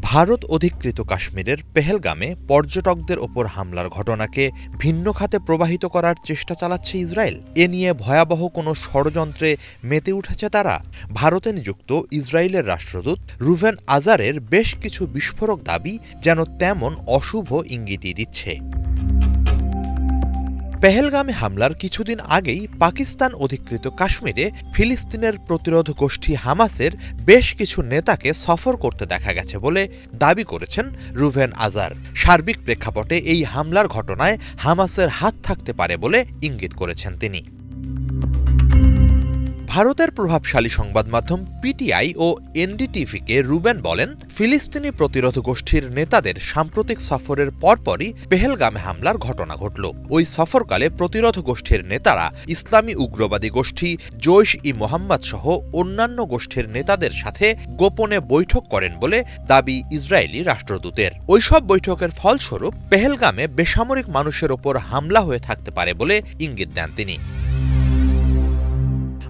ভারত অধিকৃত কাশ্মীরের পেহেলগামে পর্যটকদের ওপর হামলার ঘটনাকে ভিন্ন খাতে প্রবাহিত করার চেষ্টা চালাচ্ছে ইসরায়েল। এ নিয়ে ভয়াবহ কোনো ষড়যন্ত্রে মেতে উঠেছে তারা। ভারতে নিযুক্ত ইসরায়েলের রাষ্ট্রদূত রুভেন আজারের বেশ কিছু বিস্ফোরক দাবি যেন তেমন অশুভ ইঙ্গিতই দিচ্ছে। পেহেলগামে হামলার কিছুদিন আগেই পাকিস্তান অধিকৃত কাশ্মীরে ফিলিস্তিনের প্রতিরোধ গোষ্ঠী হামাসের বেশ কিছু নেতাকে সফর করতে দেখা গেছে বলে দাবি করেছেন রুভেন আজার। সার্বিক প্রেক্ষাপটে এই হামলার ঘটনায় হামাসের হাত থাকতে পারে বলে ইঙ্গিত করেছেন তিনি। ভারতের প্রভাবশালী সংবাদ মাধ্যম পিটিআই ও এনডিটিভিকে রুবেন বলেন, ফিলিস্তিনি প্রতিরোধ গোষ্ঠীর নেতাদের সাম্প্রতিক সফরের পরপরই পেহেলগামে হামলার ঘটনা ঘটল। ওই সফরকালে প্রতিরোধ গোষ্ঠীর নেতারা ইসলামী উগ্রবাদী গোষ্ঠী জৈশ-ই-মোহাম্মদ সহ অন্যান্য গোষ্ঠীর নেতাদের সাথে গোপনে বৈঠক করেন বলে দাবি ইসরায়েলি রাষ্ট্রদূতের। ওইসব বৈঠকের ফলস্বরূপ পেহেলগামে বেসামরিক মানুষের ওপর হামলা হয়ে থাকতে পারে বলে ইঙ্গিত দেন তিনি।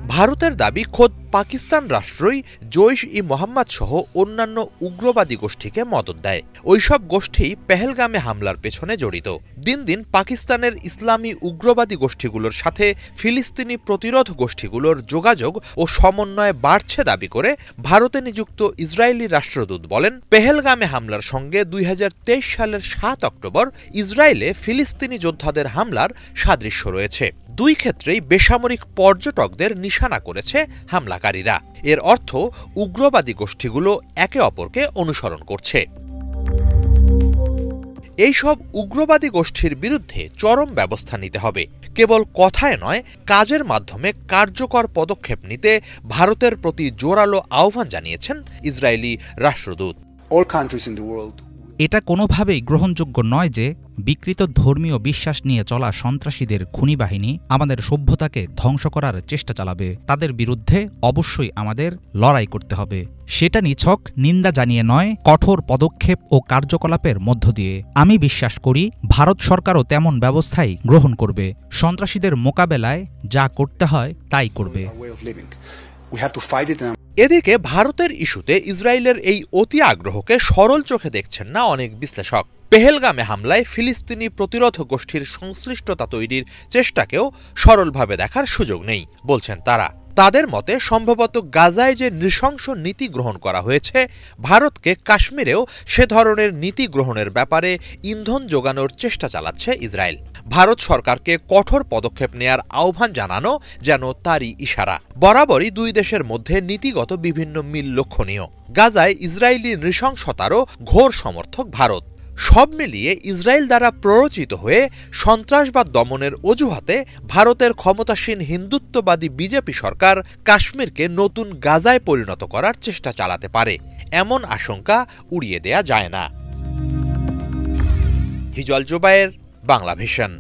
ভারতের দাবি, খোদ পাকিস্তান রাষ্ট্রই জৈশ-ই-মোহাম্মদ সহ অন্যান্য উগ্রবাদী গোষ্ঠীকে মদত দেয়। ওইসব গোষ্ঠী পেহেলগামে হামলার পেছনে জড়িত। দিন দিন পাকিস্তানের ইসলামী উগ্রবাদী গোষ্ঠীগুলোর সাথে ফিলিস্তিনি প্রতিরোধ গোষ্ঠীগুলোর যোগাযোগ ও সমন্বয় বাড়ছে দাবি করে ভারতে নিযুক্ত ইসরায়েলি রাষ্ট্রদূত বলেন, পেহেলগামে হামলার সঙ্গে 2023 সালের 7 অক্টোবর ইসরায়েলে ফিলিস্তিনি যোদ্ধাদের হামলার সাদৃশ্য রয়েছে। দুই ক্ষেত্রেই বেসামরিক পর্যটকদের নিশানা করেছে হামলাকারীরা। এর অর্থ উগ্রবাদী গোষ্ঠীগুলো একে অপরকে অনুসরণ করছে। এইসব উগ্রবাদী গোষ্ঠীর বিরুদ্ধে চরম ব্যবস্থা নিতে হবে। কেবল কথায় নয়, কাজের মাধ্যমে কার্যকর পদক্ষেপ নিতে ভারতের প্রতি জোরালো আহ্বান জানিয়েছেন ইসরায়েলি রাষ্ট্রদূত। এটা কোনোভাবেই গ্রহণযোগ্য নয় যে বিকৃত ধর্মীয় বিশ্বাস নিয়ে চলা সন্ত্রাসীদের খুনি বাহিনী আমাদের সভ্যতাকে ধ্বংস করার চেষ্টা চালাবে। তাদের বিরুদ্ধে অবশ্যই আমাদের লড়াই করতে হবে। সেটা নিছক নিন্দা জানিয়ে নয়, কঠোর পদক্ষেপ ও কার্যকলাপের মধ্য দিয়ে। আমি বিশ্বাস করি ভারত সরকারও তেমন ব্যবস্থাই গ্রহণ করবে। সন্ত্রাসীদের মোকাবেলায় যা করতে হয় তাই করবে। এদিকে ভারতের ইস্যুতে ইসরায়েলের এই অতি আগ্রহকে সরল চোখে দেখছেন না অনেক বিশ্লেষক। পেহেলগামে হামলায় ফিলিস্তিনি প্রতিরোধ গোষ্ঠীর সংশ্লিষ্টতা তৈরির চেষ্টাকেও সরলভাবে দেখার সুযোগ নেই বলছেন তারা। তাদের মতে সম্ভবত গাজায় যে নৃশংস নীতি গ্রহণ করা হয়েছে, ভারতকে কাশ্মীরেও সে ধরনের নীতি গ্রহণের ব্যাপারে ইন্ধন যোগানোর চেষ্টা চালাচ্ছে ইসরায়েল। ভারত সরকারকে কঠোর পদক্ষেপ নেয়ার আহ্বান জানানো যেন তারই ইশারা। বরাবরই দুই দেশের মধ্যে নীতিগত বিভিন্ন মিল লক্ষণীয়। গাজায় ইসরায়েলি নৃশংসতারও ঘোর সমর্থক ভারত। সব মিলিয়ে ইসরায়েল দ্বারা প্ররোচিত হয়ে সন্ত্রাসবাদ দমনের অজুহাতে ভারতের ক্ষমতাসীন হিন্দুত্ববাদী বিজেপি সরকার কাশ্মীরকে নতুন গাজায় পরিণত করার চেষ্টা চালাতে পারে, এমন আশঙ্কা উড়িয়ে দেয়া যায় না। হিজল জোবায়ের, বাংলা ভিশন।